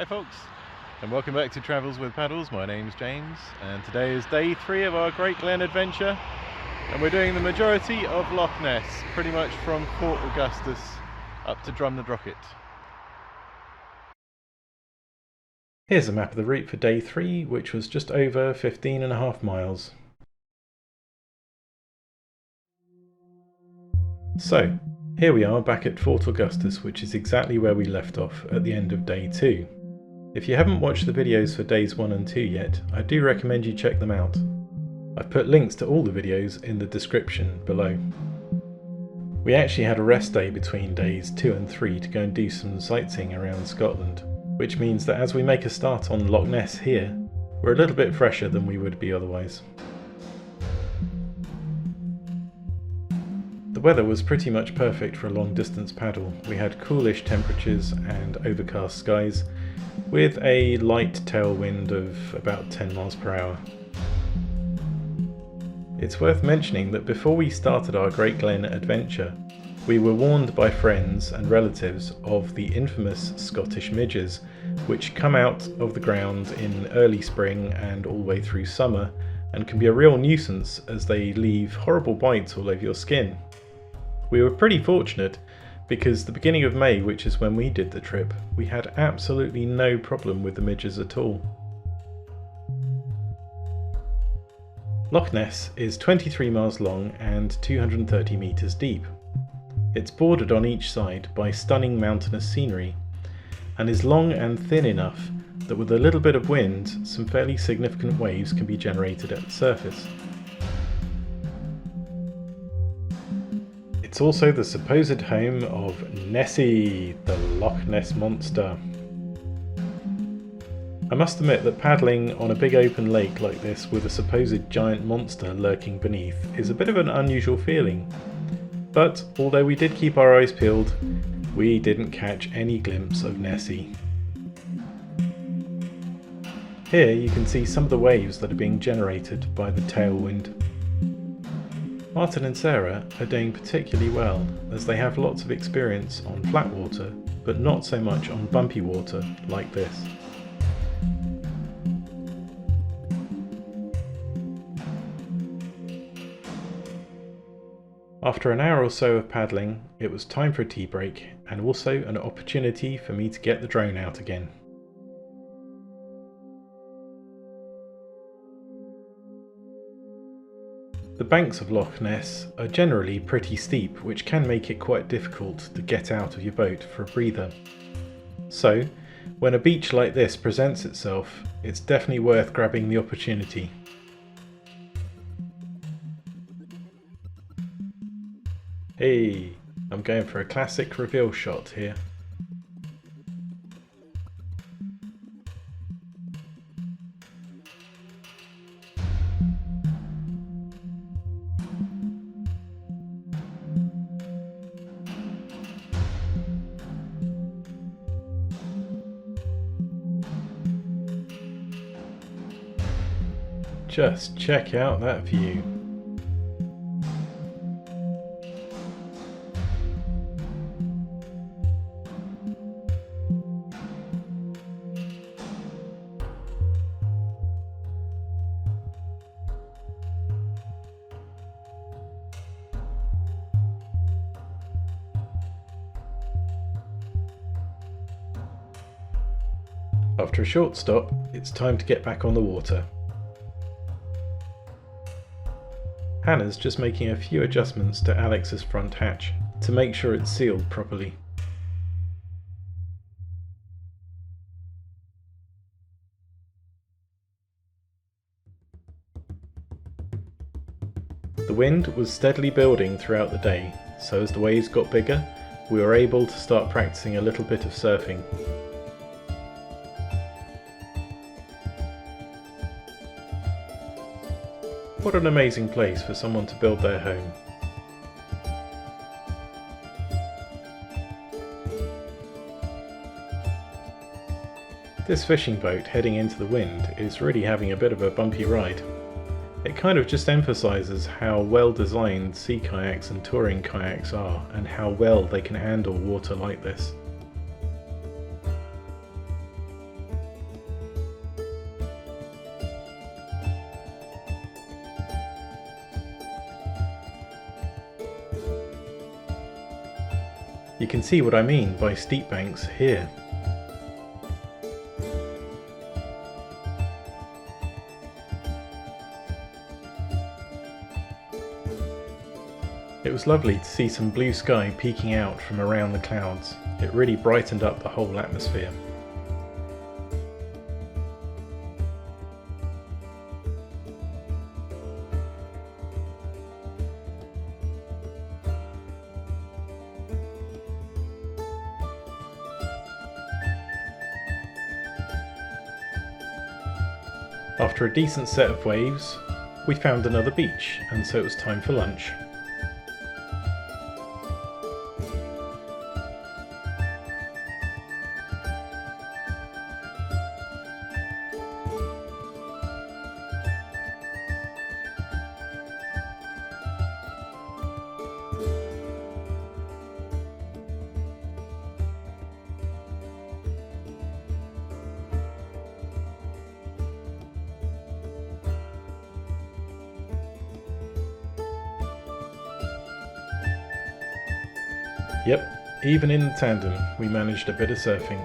Hi folks, and welcome back to Travels with Paddles. My name's James, and today is day 3 of our Great Glen Adventure, and we're doing the majority of Loch Ness, pretty much from Fort Augustus up to Drumnadrochit. Here's a map of the route for day 3, which was just over 15.5 miles. So, here we are back at Fort Augustus, which is exactly where we left off at the end of day 2. If you haven't watched the videos for days 1 and 2 yet, I do recommend you check them out. I've put links to all the videos in the description below. We actually had a rest day between days 2 and 3 to go and do some sightseeing around Scotland, which means that as we make a start on Loch Ness here, we're a little bit fresher than we would be otherwise. The weather was pretty much perfect for a long distance paddle. We had coolish temperatures and overcast skies, with a light tailwind of about 10 miles per hour. It's worth mentioning that before we started our Great Glen adventure, we were warned by friends and relatives of the infamous Scottish midges, which come out of the ground in early spring and all the way through summer, and can be a real nuisance as they leave horrible bites all over your skin. We were pretty fortunate because the beginning of May, which is when we did the trip, we had absolutely no problem with the midges at all. Loch Ness is 23 miles long and 230 metres deep. It's bordered on each side by stunning mountainous scenery, and is long and thin enough that with a little bit of wind, some fairly significant waves can be generated at the surface. It's also the supposed home of Nessie, the Loch Ness monster. I must admit that paddling on a big open lake like this with a supposed giant monster lurking beneath is a bit of an unusual feeling. But although we did keep our eyes peeled, we didn't catch any glimpse of Nessie. Here you can see some of the waves that are being generated by the tailwind. Martin and Sarah are doing particularly well, as they have lots of experience on flat water, but not so much on bumpy water like this. After an hour or so of paddling, it was time for a tea break, and also an opportunity for me to get the drone out again. The banks of Loch Ness are generally pretty steep, which can make it quite difficult to get out of your boat for a breather. So, when a beach like this presents itself, it's definitely worth grabbing the opportunity. Hey, I'm going for a classic reveal shot here. Just check out that view. After a short stop, it's time to get back on the water. Hannah's just making a few adjustments to Alex's front hatch to make sure it's sealed properly. The wind was steadily building throughout the day, so as the waves got bigger, we were able to start practicing a little bit of surfing. What an amazing place for someone to build their home. This fishing boat heading into the wind is really having a bit of a bumpy ride. It kind of just emphasises how well designed sea kayaks and touring kayaks are, and how well they can handle water like this. You can see what I mean by steep banks here. It was lovely to see some blue sky peeking out from around the clouds. It really brightened up the whole atmosphere. After a decent set of waves, we found another beach, and so it was time for lunch. Yep, even in the tandem we managed a bit of surfing.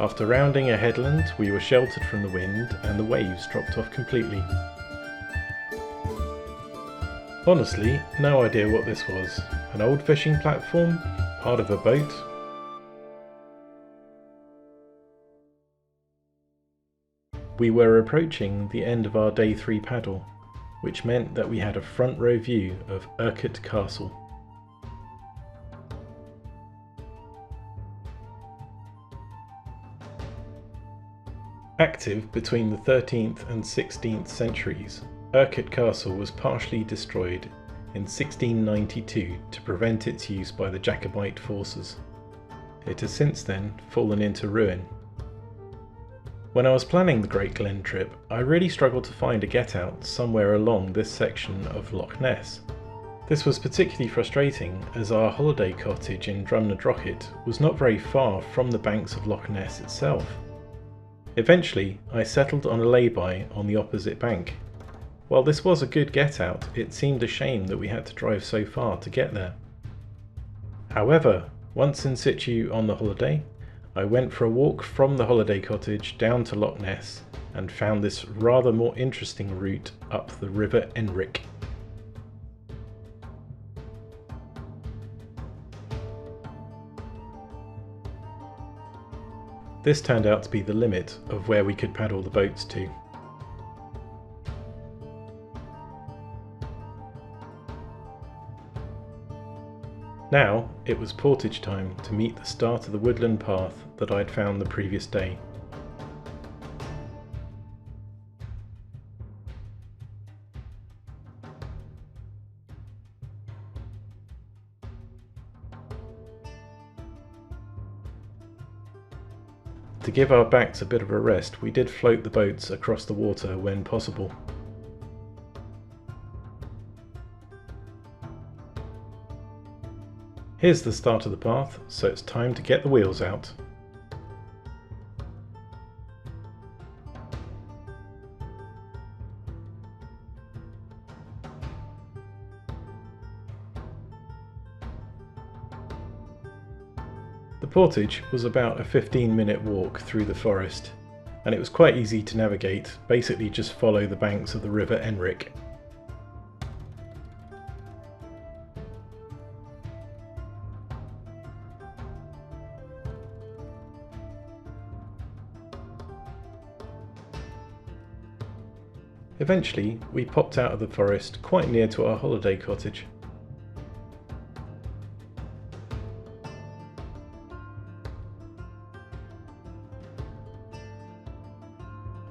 After rounding a headland we were sheltered from the wind and the waves dropped off completely. Honestly, no idea what this was. An old fishing platform? Part of a boat? We were approaching the end of our day 3 paddle, which meant that we had a front row view of Urquhart Castle. Active between the 13th and 16th centuries, Urquhart Castle was partially destroyed in 1692 to prevent its use by the Jacobite forces. It has since then fallen into ruin. When I was planning the Great Glen trip, I really struggled to find a get-out somewhere along this section of Loch Ness. This was particularly frustrating as our holiday cottage in Drumnadrochit was not very far from the banks of Loch Ness itself. Eventually, I settled on a lay-by on the opposite bank. While this was a good get-out, it seemed a shame that we had to drive so far to get there. However, once in situ on the holiday, I went for a walk from the holiday cottage down to Loch Ness and found this rather more interesting route up the River Enric. This turned out to be the limit of where we could paddle the boats to. Now it was portage time to meet the start of the woodland path that I'd found the previous day. To give our backs a bit of a rest, we did float the boats across the water when possible. Here's the start of the path, so it's time to get the wheels out. The portage was about a 15-minute walk through the forest, and it was quite easy to navigate, basically just follow the banks of the River Enric. Eventually, we popped out of the forest quite near to our holiday cottage.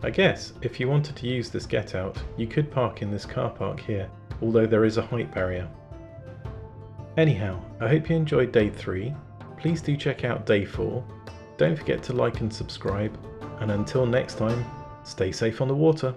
I guess if you wanted to use this get out, you could park in this car park here, although there is a height barrier. Anyhow, I hope you enjoyed day 3. Please do check out day 4. Don't forget to like and subscribe, and until next time, stay safe on the water.